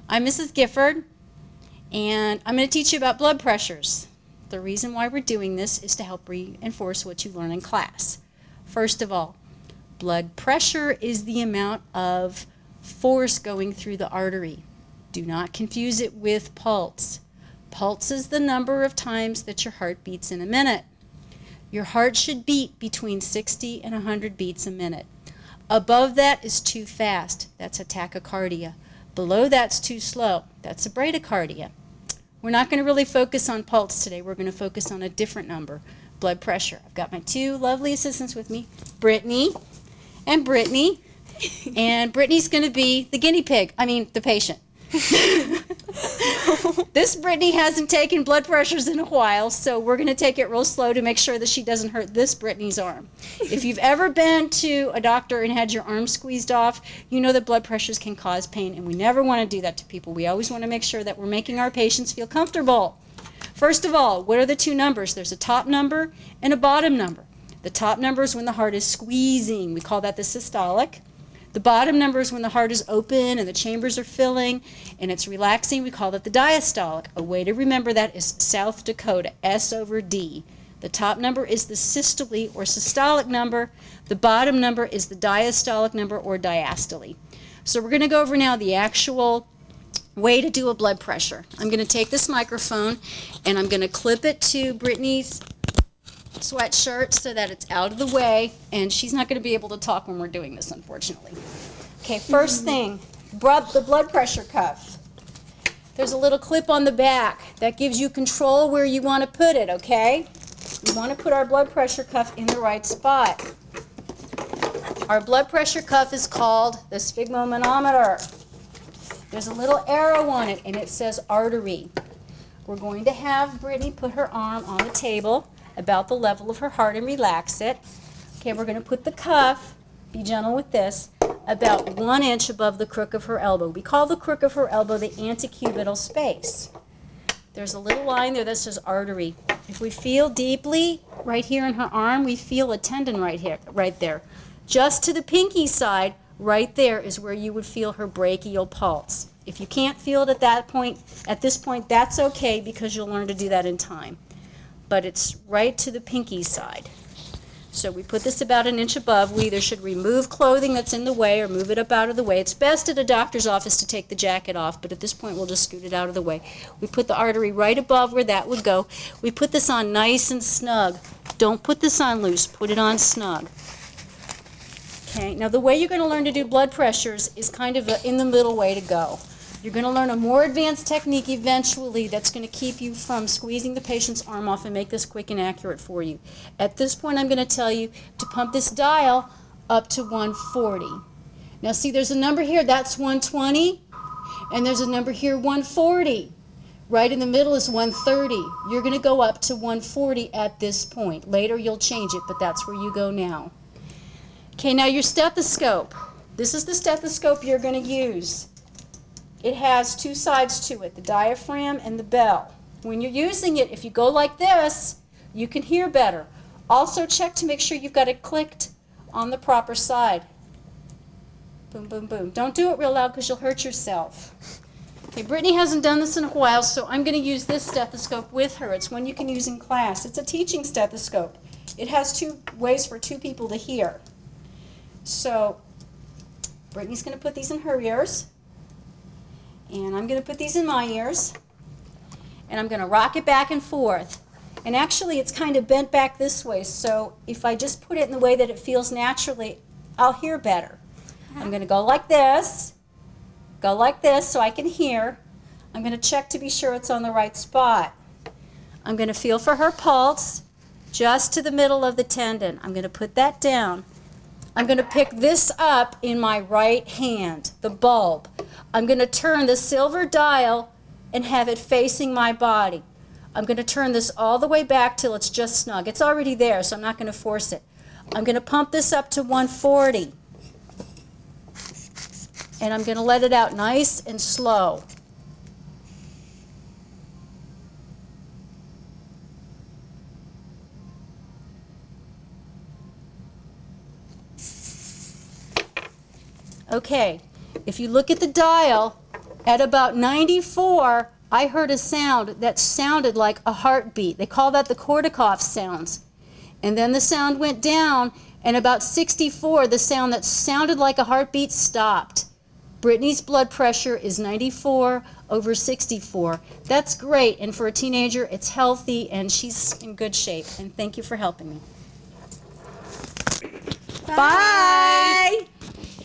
I'm Mrs. Gifford, and I'm going to teach you about blood pressures. The reason why we're doing this is to help reinforce what you learn in class. First of all, blood pressure is the amount of force going through the artery. Do not confuse it with pulse. Pulse is the number of times that your heart beats in a minute. Your heart should beat between 60 and 100 beats a minute. Above that is too fast. That's a tachycardia. Below that's too slow. That's a bradycardia. We're not going to really focus on pulse today. We're going to focus on a different number, blood pressure. I've got my two lovely assistants with me, Brittany and Brittany. And Brittany's going to be the guinea pig, the patient. This Brittany hasn't taken blood pressures in a while, so we're going to take it real slow to make sure that she doesn't hurt this Brittany's arm. If you've ever been to a doctor and had your arm squeezed off, you know that blood pressures can cause pain, and we never want to do that to people. We always want to make sure that we're making our patients feel comfortable. First of all, what are the two numbers? There's a top number and a bottom number. The top number is when the heart is squeezing. We call that the systolic. The bottom number is when the heart is open and the chambers are filling and it's relaxing. We call that the diastolic. A way to remember that is South Dakota, S/D. The top number is the systole or systolic number. The bottom number is the diastolic number or diastole. So we're going to go over now the actual way to do a blood pressure. I'm going to take this microphone and I'm going to clip it to Brittany's sweatshirt so that it's out of the way, and she's not going to be able to talk when we're doing this, unfortunately. Okay, first thing, the blood pressure cuff. There's a little clip on the back that gives you control where you want to put it, okay? We want to put our blood pressure cuff in the right spot. Our blood pressure cuff is called the sphygmomanometer. There's a little arrow on it, and it says artery. We're going to have Brittany put her arm on the table about the level of her heart and relax it. Okay, we're going to put the cuff, be gentle with this, about 1 inch above the crook of her elbow. We call the crook of her elbow the antecubital space. There's a little line there that says artery. If we feel deeply right here in her arm, we feel a tendon right there. Just to the pinky side, right there is where you would feel her brachial pulse. If you can't feel it at this point, that's okay, because you'll learn to do that in time. But it's right to the pinky side. So we put this about 1 inch above. We either should remove clothing that's in the way or move it up out of the way. It's best at a doctor's office to take the jacket off, but at this point we'll just scoot it out of the way. We put the artery right above where that would go. We put this on nice and snug. Don't put this on loose. Put it on snug. Okay, now the way you're going to learn to do blood pressures is kind of in the middle way to go. You're going to learn a more advanced technique eventually that's going to keep you from squeezing the patient's arm off and make this quick and accurate for you. At this point, I'm going to tell you to pump this dial up to 140. Now see, there's a number here, that's 120, and there's a number here, 140. Right in the middle is 130. You're going to go up to 140 at this point. Later you'll change it, but that's where you go now. Okay, now your stethoscope. This is the stethoscope you're going to use. It has two sides to it, the diaphragm and the bell. When you're using it, if you go like this, you can hear better. Also check to make sure you've got it clicked on the proper side. Boom, boom, boom. Don't do it real loud because you'll hurt yourself. Okay, Brittany hasn't done this in a while, so I'm going to use this stethoscope with her. It's one you can use in class. It's a teaching stethoscope. It has 2 ways for 2 people to hear. So Brittany's going to put these in her ears. And I'm going to put these in my ears, and I'm going to rock it back and forth. And actually, it's kind of bent back this way, so if I just put it in the way that it feels naturally, I'll hear better. I'm going to go like this so I can hear. I'm going to check to be sure it's on the right spot. I'm going to feel for her pulse just to the middle of the tendon. I'm going to put that down. I'm going to pick this up in my right hand, the bulb. I'm going to turn the silver dial and have it facing my body. I'm going to turn this all the way back till it's just snug. It's already there, so I'm not going to force it. I'm going to pump this up to 140. And I'm going to let it out nice and slow. Okay, if you look at the dial, At about 94, I heard a sound that sounded like a heartbeat. They call that the Korsakoff sounds. And then the sound went down, and about 64, the sound that sounded like a heartbeat stopped. Brittany's blood pressure is 94/64. That's great, and for a teenager, it's healthy, and she's in good shape. And thank you for helping me. Bye.